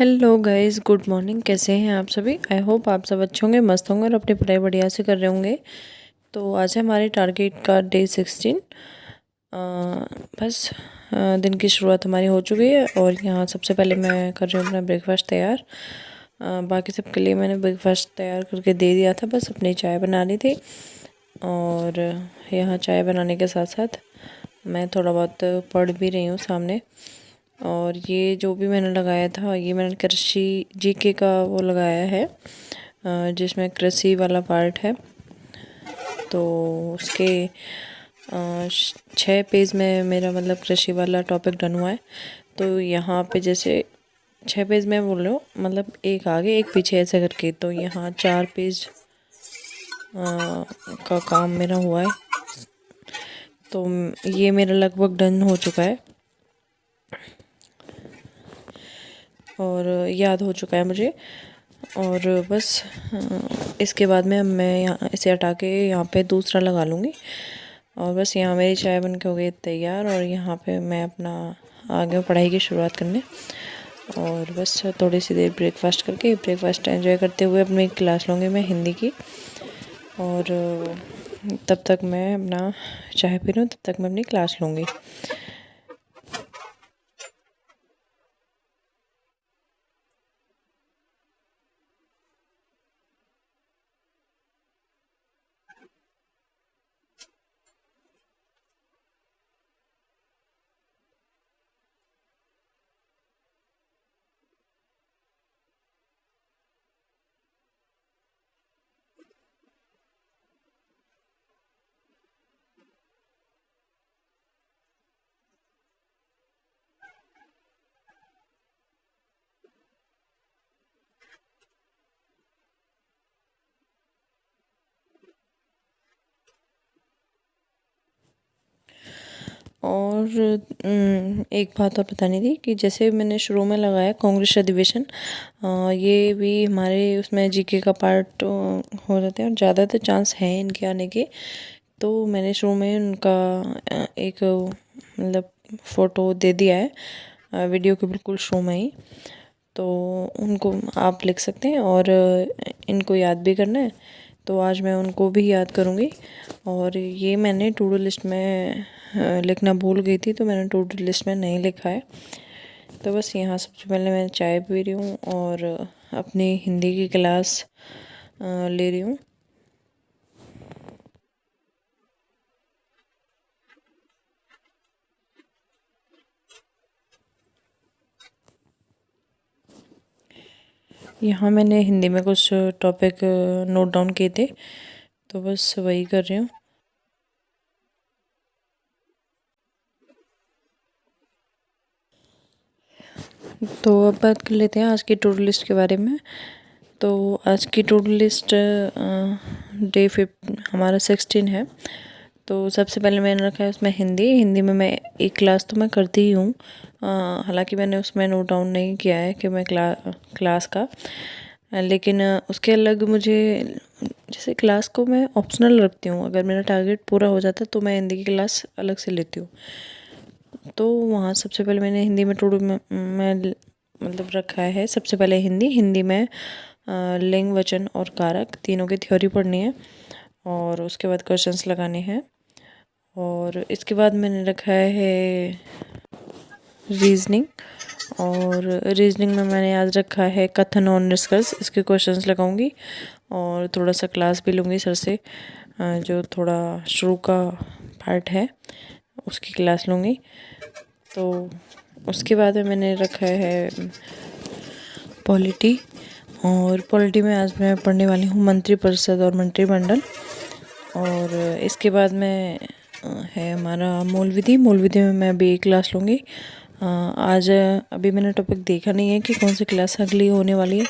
Hello guys, good morning. कैसे हैं आप सभी? आई होप आप सब अच्छे होंगे, मस्त होंगे और अपनी पढ़ाई बढ़िया से कर रहे होंगे। तो आज है हमारे टारगेट का डे 16। बस दिन की शुरुआत हमारी हो चुकी है और यहाँ सबसे पहले मैं कर रही हूँ अपना ब्रेकफास्ट तैयार। बाकी सबके लिए मैंने ब्रेकफास्ट तैयार करके दे दिया था, बस अपनी चाय बनानी थी। और यहाँ चाय बनाने के साथ साथ मैं थोड़ा बहुत पढ़ भी रही हूँ सामने। और ये जो भी मैंने लगाया था, ये मैंने कृषि जीके का वो लगाया है, जिसमें कृषि वाला पार्ट है। तो उसके 6 पेज में मेरा मतलब कृषि वाला टॉपिक डन हुआ है। तो यहाँ पे जैसे 6 पेज में बोल रहे हो, मतलब एक आगे एक पीछे ऐसे करके, तो यहाँ 4 पेज का काम मेरा हुआ है। तो ये मेरा लगभग डन हो चुका है और याद हो चुका है मुझे। और बस इसके बाद में मैं यहाँ इसे हटा के यहाँ पे दूसरा लगा लूँगी। और बस यहाँ मेरी चाय बन के हो गई तैयार और यहाँ पे मैं अपना आगे पढ़ाई की शुरुआत करने। और बस थोड़ी सी देर ब्रेकफास्ट करके ब्रेकफास्ट एंजॉय करते हुए अपनी क्लास लूँगी मैं हिंदी की। और तब तक मैं अपना चाय पी लूँ, तब तक मैं अपनी क्लास लूँगी। और एक बात और बतानी थी कि जैसे मैंने शुरू में लगाया कांग्रेस अधिवेशन, ये भी हमारे उसमें जीके का पार्ट हो जाते हैं और ज़्यादातर चांस हैं इनके आने के। तो मैंने शुरू में उनका एक मतलब फ़ोटो दे दिया है वीडियो के बिल्कुल शुरू में ही। तो उनको आप लिख सकते हैं और इनको याद भी करना है, तो आज मैं उनको भी याद करूँगी। और ये मैंने टू डू लिस्ट में लिखना भूल गई थी, तो मैंने टू डू लिस्ट में नहीं लिखा है। तो बस यहाँ सबसे पहले मैं चाय पी रही हूँ और अपनी हिंदी की क्लास ले रही हूँ। यहाँ मैंने हिंदी में कुछ टॉपिक नोट डाउन किए थे, तो बस वही कर रही हूँ। तो अब बात कर लेते हैं आज की टू डू लिस्ट के बारे में। तो आज की टू डू लिस्ट डे 5 हमारा 16 है। तो सबसे पहले मैंने रखा है उसमें हिंदी में मैं एक क्लास तो मैं करती ही हूँ। हालांकि मैंने उसमें नोट डाउन नहीं किया है कि मैं क्लास का, लेकिन उसके अलग मुझे जैसे क्लास को मैं ऑप्शनल रखती हूँ। अगर मेरा टारगेट पूरा हो जाता है तो मैं हिंदी की क्लास अलग से लेती हूँ। तो वहाँ सबसे पहले मैंने हिंदी में टू डू में मतलब रखा है सबसे पहले हिंदी में लिंग, वचन और कारक तीनों की थ्योरी पढ़नी है और उसके बाद क्वेश्चंस लगाने हैं। और इसके बाद मैंने रखा है रीजनिंग, और रीजनिंग में मैंने आज रखा है कथन और निष्कर्ष, इसके क्वेश्चंस लगाऊंगी और थोड़ा सा क्लास भी लूँगी सर से। जो थोड़ा शुरू का पार्ट है उसकी क्लास लूँगी। तो उसके बाद में मैंने रखा है पॉलिटी, और पॉलिटी में आज मैं पढ़ने वाली हूँ मंत्रिपरिषद और मंत्रिमंडल। और इसके बाद में है हमारा मूल विधि में मैं अभी एक क्लास लूँगी। आज अभी मैंने टॉपिक देखा नहीं है कि कौन सी क्लास अगली होने वाली है,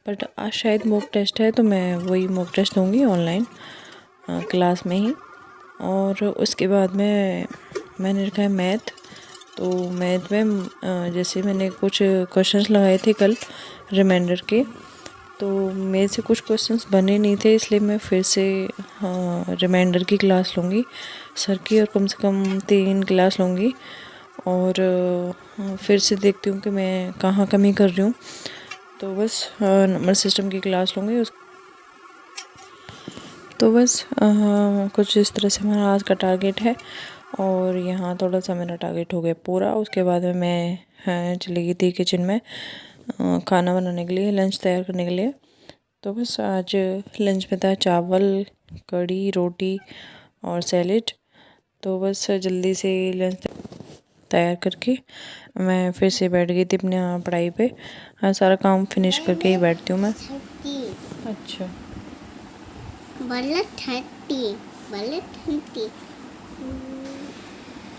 बट आज शायद मॉक टेस्ट है, तो मैं वही मॉक टेस्ट दूँगी ऑनलाइन क्लास में ही। और उसके बाद में मैंने रखा है मैथ। तो मैथ में जैसे मैंने कुछ क्वेश्चंस लगाए थे कल रिमाइंडर के, तो मेरे से कुछ क्वेश्चंस बने नहीं थे, इसलिए मैं फिर से रिमाइंडर की क्लास लूँगी सर की, और कम से कम 3 क्लास लूँगी। और फिर से देखती हूँ कि मैं कहाँ कमी कर रही हूँ। तो बस नंबर सिस्टम की क्लास लूँगी उस तो बस कुछ इस तरह से हमारा आज का टारगेट है। और यहाँ थोड़ा सा मेरा टारगेट हो गया पूरा। उसके बाद में मैं चली गई थी किचन में खाना बनाने के लिए, लंच तैयार करने के लिए। तो बस आज लंच में था चावल, कढ़ी, रोटी और सैलेड। तो बस जल्दी से लंच तैयार करके मैं फिर से बैठ गई थी अपने पढ़ाई पे। हाँ, सारा काम फिनिश करके ही बैठती हूँ मैं। अच्छा,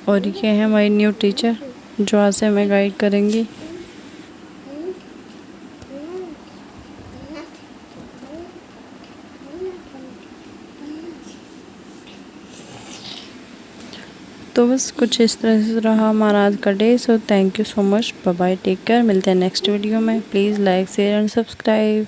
और ये है हमारी न्यू टीचर जो आज से हमें गाइड करेंगी। तो बस कुछ इस तरह से रहा हमारा आज का day. So thank you so much, bye bye, take care. मिलते हैं नेक्स्ट वीडियो में। Please like, share and subscribe.